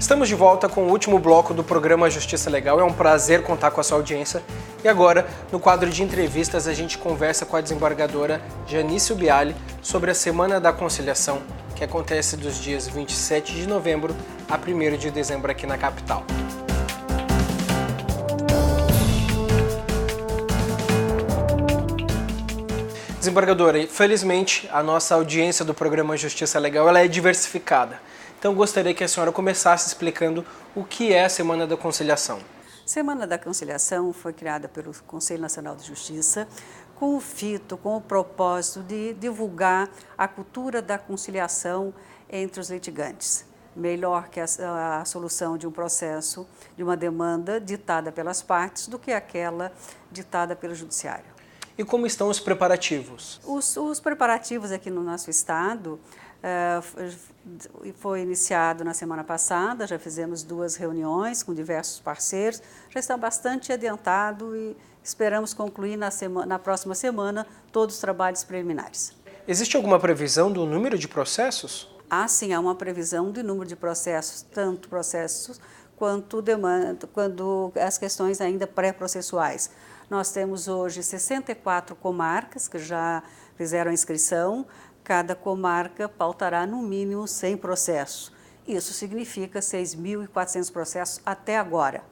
Estamos de volta com o último bloco do programa Justiça Legal. É um prazer contar com a sua audiência. E agora, no quadro de entrevistas, a gente conversa com a desembargadora Janice Ubiali sobre a Semana da Conciliação, que acontece dos dias 27 de novembro a 1º de dezembro aqui na capital. Desembargadora, felizmente a nossa audiência do programa Justiça Legal ela é diversificada. Então gostaria que a senhora começasse explicando o que é a Semana da Conciliação. Semana da Conciliação foi criada pelo Conselho Nacional de Justiça com o fito, com o propósito de divulgar a cultura da conciliação entre os litigantes. Melhor que a solução de um processo, de uma demanda ditada pelas partes, do que aquela ditada pelo judiciário. E como estão os preparativos? Os preparativos aqui no nosso estado foi iniciado na semana passada, já fizemos 2 reuniões com diversos parceiros, já está bastante adiantado e esperamos concluir na próxima semana todos os trabalhos preliminares. Existe alguma previsão do número de processos? Sim, há uma previsão de número de processos, tanto processos quanto as questões ainda pré-processuais. Nós temos hoje 64 comarcas que já fizeram a inscrição. Cada comarca pautará no mínimo 100 processos. Isso significa 6.400 processos até agora.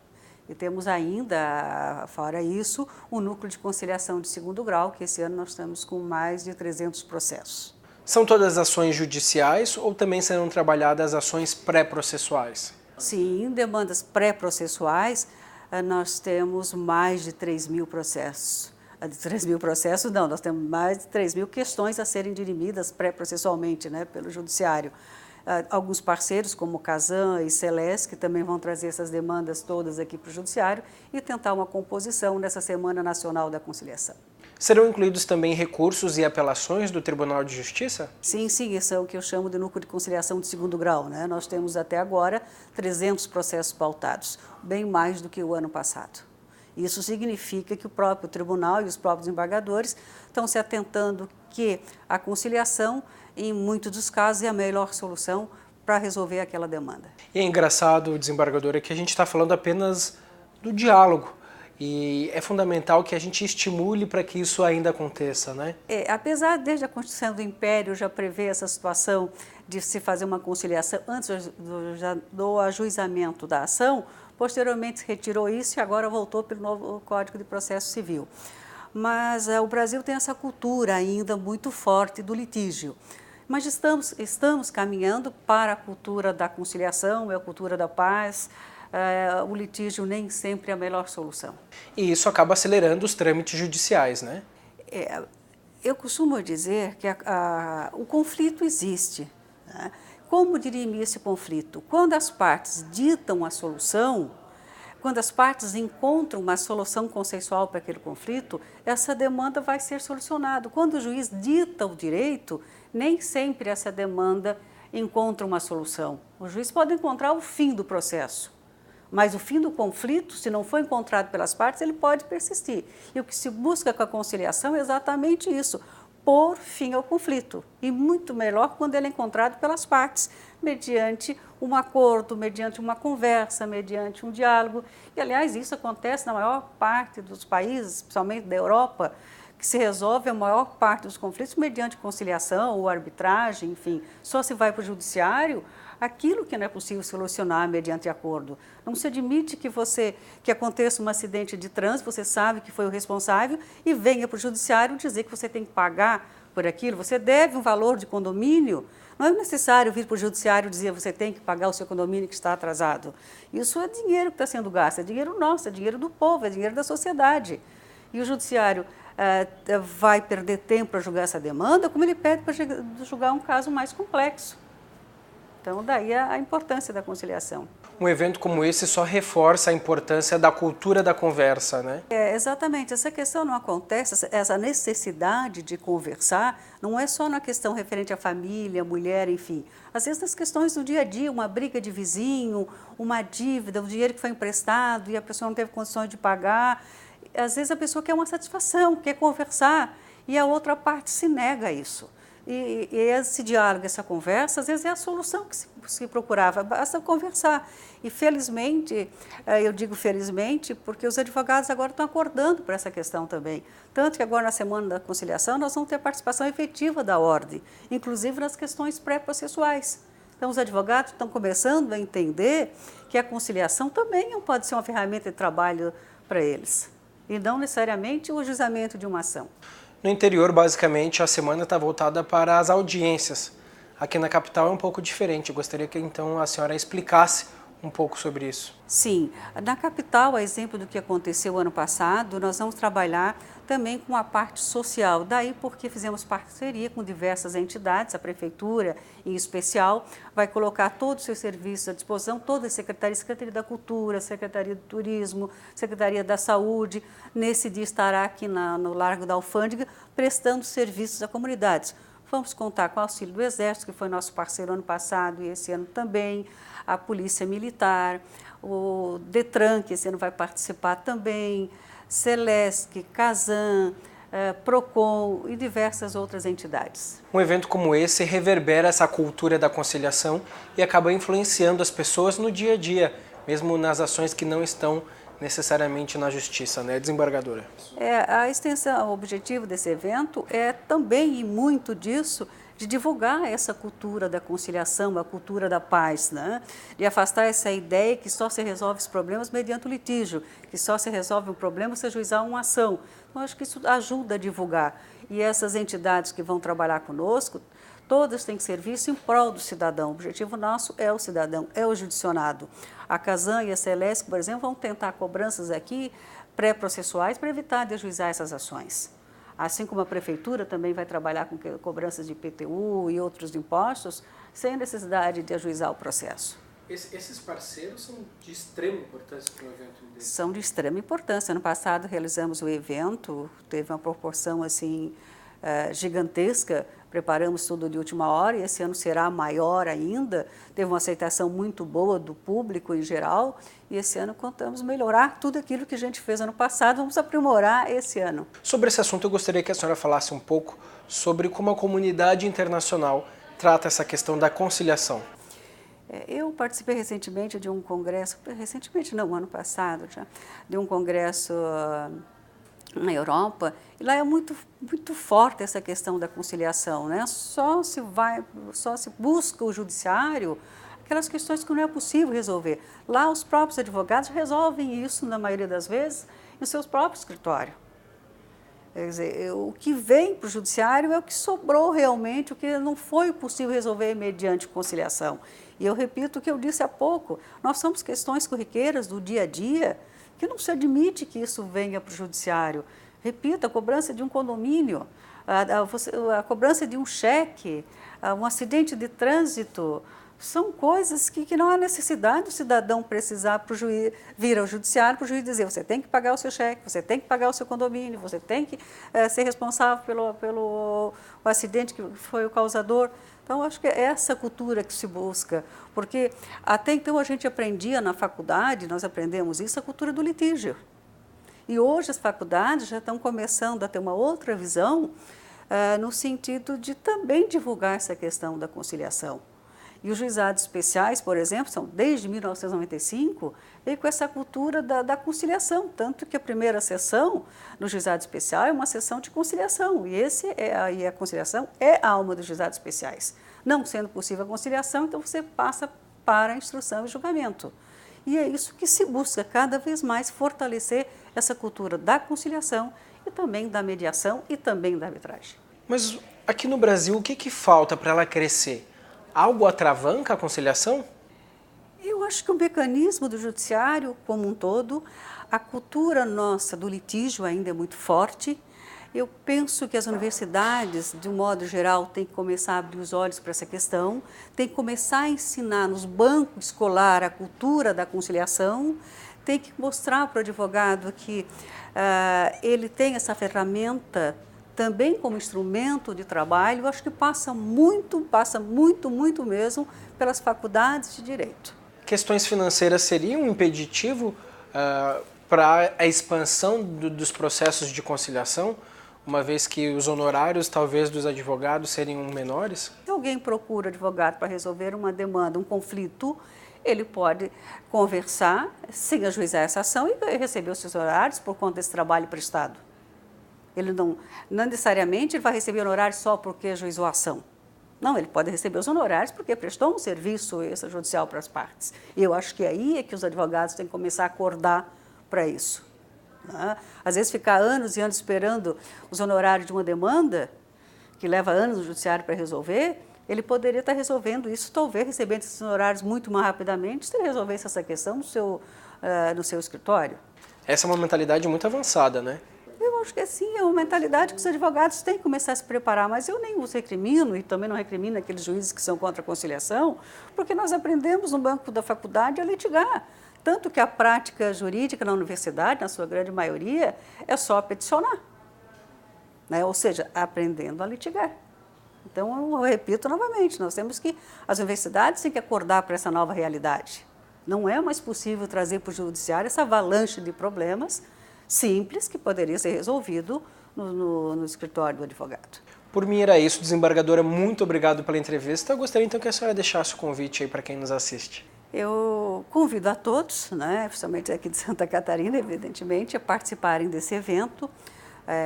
E temos ainda, fora isso, o núcleo de conciliação de 2º grau, que esse ano nós estamos com mais de 300 processos. São todas ações judiciais ou também serão trabalhadas ações pré-processuais? Sim, em demandas pré-processuais, nós temos mais de 3.000 processos. De 3.000 processos, não, nós temos mais de 3.000 questões a serem dirimidas pré-processualmente, pelo judiciário. Alguns parceiros, como Casan e Celeste, que também vão trazer essas demandas todas aqui para o judiciário e tentar uma composição nessa Semana Nacional da Conciliação. Serão incluídos também recursos e apelações do Tribunal de Justiça? Sim, esse é o que eu chamo de núcleo de conciliação de 2º grau. Nós temos até agora 300 processos pautados, bem mais do que o ano passado. Isso significa que o próprio tribunal e os próprios desembargadores estão se atentando que a conciliação, em muitos dos casos, é a melhor solução para resolver aquela demanda. E é engraçado, desembargadora, que a gente está falando apenas do diálogo. E é fundamental que a gente estimule para que isso ainda aconteça, né? Apesar desde a Constituição do Império já prever essa situação de se fazer uma conciliação antes do ajuizamento da ação, posteriormente se retirou isso e agora voltou pelo novo Código de Processo Civil. Mas o Brasil tem essa cultura ainda muito forte do litígio. Mas estamos caminhando para a cultura da conciliação, a cultura da paz. O litígio nem sempre é a melhor solução. E isso acaba acelerando os trâmites judiciais, né? Eu costumo dizer que o conflito existe. Como dirimir esse conflito? Quando as partes ditam a solução, quando as partes encontram uma solução consensual para aquele conflito, essa demanda vai ser solucionada. Quando o juiz dita o direito, nem sempre essa demanda encontra uma solução. O juiz pode encontrar o fim do processo, mas o fim do conflito, se não for encontrado pelas partes, ele pode persistir. E o que se busca com a conciliação é exatamente isso, pôr fim ao conflito. E muito melhor quando ele é encontrado pelas partes, mediante um acordo, mediante uma conversa, mediante um diálogo. E, aliás, isso acontece na maior parte dos países, especialmente da Europa, que se resolve a maior parte dos conflitos mediante conciliação ou arbitragem, enfim. Só se vai para o judiciário aquilo que não é possível solucionar mediante acordo. Não se admite que aconteça um acidente de trânsito, você sabe que foi o responsável e venha para o judiciário dizer que você tem que pagar por aquilo, você deve um valor de condomínio. Não é necessário vir para o judiciário dizer que você tem que pagar o seu condomínio que está atrasado. Isso é dinheiro que está sendo gasto, é dinheiro nosso, é dinheiro do povo, é dinheiro da sociedade. E o judiciário vai perder tempo para julgar essa demanda, como ele perde para julgar um caso mais complexo. Então, daí a importância da conciliação. Um evento como esse só reforça a importância da cultura da conversa, né? Exatamente. Essa questão não acontece, essa necessidade de conversar, não é só na questão referente à família, mulher, enfim. Às vezes, nas questões do dia a dia, uma briga de vizinho, uma dívida, um dinheiro que foi emprestado e a pessoa não teve condições de pagar. Às vezes, a pessoa quer uma satisfação, quer conversar e a outra parte se nega a isso. E esse diálogo, essa conversa, às vezes é a solução que se procurava, basta conversar. E felizmente, eu digo felizmente, porque os advogados agora estão acordando para essa questão também. Tanto que agora na Semana da Conciliação nós vamos ter participação efetiva da ordem, inclusive nas questões pré-processuais. Então os advogados estão começando a entender que a conciliação também pode ser uma ferramenta de trabalho para eles, e não necessariamente o juizamento de uma ação. No interior, basicamente, a semana está voltada para as audiências. Aqui na capital é um pouco diferente. Eu gostaria que, então, a senhora explicasse um pouco sobre isso. Sim, na capital, a exemplo do que aconteceu ano passado, nós vamos trabalhar também com a parte social. Daí porque fizemos parceria com diversas entidades, a Prefeitura em especial, vai colocar todos os seus serviços à disposição, todas as secretarias, Secretaria da Cultura, Secretaria do Turismo, Secretaria da Saúde, nesse dia estará aqui no Largo da Alfândega, prestando serviços à comunidade. Vamos contar com o auxílio do Exército, que foi nosso parceiro ano passado e esse ano também, a Polícia Militar, o Detran, que esse ano vai participar também, Celesc, Casan, Procon e diversas outras entidades. Um evento como esse reverbera essa cultura da conciliação e acaba influenciando as pessoas no dia a dia, mesmo nas ações que não estão necessariamente na justiça, né, desembargadora? A extensão, o objetivo desse evento é também, e muito disso, de divulgar essa cultura da conciliação, a cultura da paz, né? De afastar essa ideia que só se resolve os problemas mediante o litígio, que só se resolve um problema se ajuizar uma ação. Então, acho que isso ajuda a divulgar. E essas entidades que vão trabalhar conosco, todas têm que ser vistas em prol do cidadão. O objetivo nosso é o cidadão, é o judicionado. A Casan e a Celesc, por exemplo, vão tentar cobranças aqui pré-processuais para evitar de ajuizar essas ações. Assim como a Prefeitura também vai trabalhar com cobranças de IPTU e outros impostos, sem necessidade de ajuizar o processo. Esses parceiros são de extrema importância para o evento desse? São de extrema importância. Ano passado realizamos o evento, teve uma proporção assim gigantesca, preparamos tudo de última hora e esse ano será maior ainda, teve uma aceitação muito boa do público em geral e esse ano contamos melhorar tudo aquilo que a gente fez ano passado, vamos aprimorar esse ano. Sobre esse assunto eu gostaria que a senhora falasse um pouco sobre como a comunidade internacional trata essa questão da conciliação. Eu participei recentemente de um congresso, recentemente não, ano passado já, de um congresso na Europa, e lá é muito forte essa questão da conciliação, né? Só se busca o judiciário aquelas questões que não é possível resolver. Lá os próprios advogados resolvem isso, na maioria das vezes, em seus próprios escritórios. Quer dizer, o que vem para o judiciário é o que sobrou realmente, o que não foi possível resolver mediante conciliação. E eu repito o que eu disse há pouco, nós somos questões corriqueiras do dia a dia, que não se admite que isso venha para o judiciário. Repito, a cobrança de um condomínio, a cobrança de um cheque, um acidente de trânsito, são coisas que não há necessidade do cidadão precisar pro juiz, vir ao judiciário para o juiz dizer você tem que pagar o seu cheque, você tem que pagar o seu condomínio, você tem que ser responsável pelo acidente que foi o causador. Então, acho que é essa cultura que se busca, porque até então a gente aprendia na faculdade, nós aprendemos isso, a cultura do litígio. E hoje as faculdades já estão começando a ter uma outra visão no sentido de também divulgar essa questão da conciliação. E os juizados especiais, por exemplo, são desde 1995, veio com essa cultura da conciliação, tanto que a primeira sessão no juizado especial é uma sessão de conciliação, e a conciliação é a alma dos juizados especiais. Não sendo possível a conciliação, então você passa para a instrução e julgamento. E é isso que se busca cada vez mais fortalecer essa cultura da conciliação e também da mediação e também da arbitragem. Mas aqui no Brasil, o que falta para ela crescer? Algo atravanca a conciliação? Eu acho que o mecanismo do judiciário como um todo, a cultura nossa do litígio ainda é muito forte. Eu penso que as universidades, de um modo geral, têm que começar a abrir os olhos para essa questão, têm que começar a ensinar nos bancos escolares a cultura da conciliação, tem que mostrar para o advogado que ele tem essa ferramenta também como instrumento de trabalho. Eu acho que passa muito mesmo pelas faculdades de Direito. Questões financeiras seriam um impeditivo para a expansão dos processos de conciliação? uma vez que os honorários, talvez, dos advogados seriam menores? Se alguém procura advogado para resolver uma demanda, um conflito, ele pode conversar sem ajuizar essa ação e receber os seus honorários por conta desse trabalho prestado. Ele não necessariamente ele vai receber honorários só porque ajuizou a ação. Não, ele pode receber os honorários porque prestou um serviço extrajudicial para as partes. E eu acho que aí é que os advogados têm que começar a acordar para isso. Às vezes ficar anos e anos esperando os honorários de uma demanda, que leva anos no judiciário para resolver, ele poderia estar resolvendo isso, talvez recebendo esses honorários muito mais rapidamente, se ele resolvesse essa questão no seu escritório. Essa é uma mentalidade muito avançada, né? Eu acho que sim, é uma mentalidade que os advogados têm que começar a se preparar, mas eu nem os recrimino e também não recrimino aqueles juízes que são contra a conciliação, porque nós aprendemos no banco da faculdade a litigar. Tanto que a prática jurídica na universidade, na sua grande maioria, é só peticionar, né? Ou seja, aprendendo a litigar. Então, eu repito novamente, as universidades têm que acordar para essa nova realidade. Não é mais possível trazer para o judiciário essa avalanche de problemas simples que poderia ser resolvido no escritório do advogado. Por mim era isso, desembargadora, muito obrigado pela entrevista. Eu gostaria então que a senhora deixasse o convite aí para quem nos assiste. Eu convido a todos, né, principalmente aqui de Santa Catarina, evidentemente, a participarem desse evento,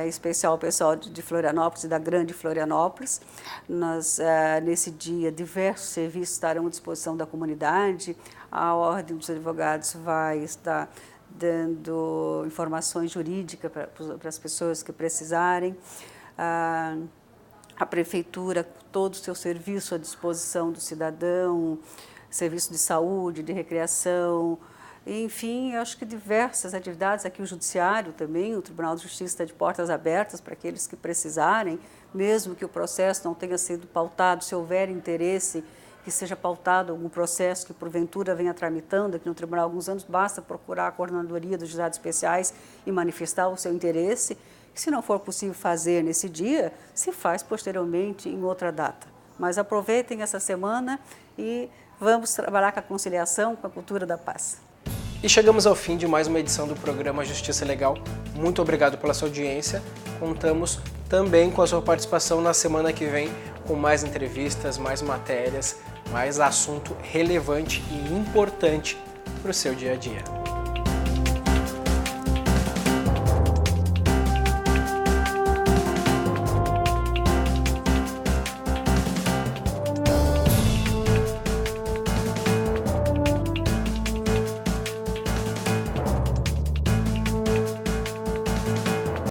em especial o pessoal de Florianópolis e da Grande Florianópolis. Nesse dia, diversos serviços estarão à disposição da comunidade. A Ordem dos Advogados vai estar dando informações jurídicas para as pessoas que precisarem. A Prefeitura, todo o seu serviço à disposição do cidadão, serviço de saúde, de recreação, enfim, acho que diversas atividades, aqui o Judiciário também, o Tribunal de Justiça está de portas abertas para aqueles que precisarem, mesmo que o processo não tenha sido pautado, se houver interesse, que seja pautado algum processo que porventura venha tramitando aqui no Tribunal há alguns anos, basta procurar a Coordenadoria dos Juizados Especiais e manifestar o seu interesse. Se não for possível fazer nesse dia, se faz posteriormente em outra data. Mas aproveitem essa semana e vamos trabalhar com a conciliação, com a cultura da paz. E chegamos ao fim de mais uma edição do programa Justiça Legal. Muito obrigado pela sua audiência. Contamos também com a sua participação na semana que vem, com mais entrevistas, mais matérias, mais assunto relevante e importante para o seu dia a dia.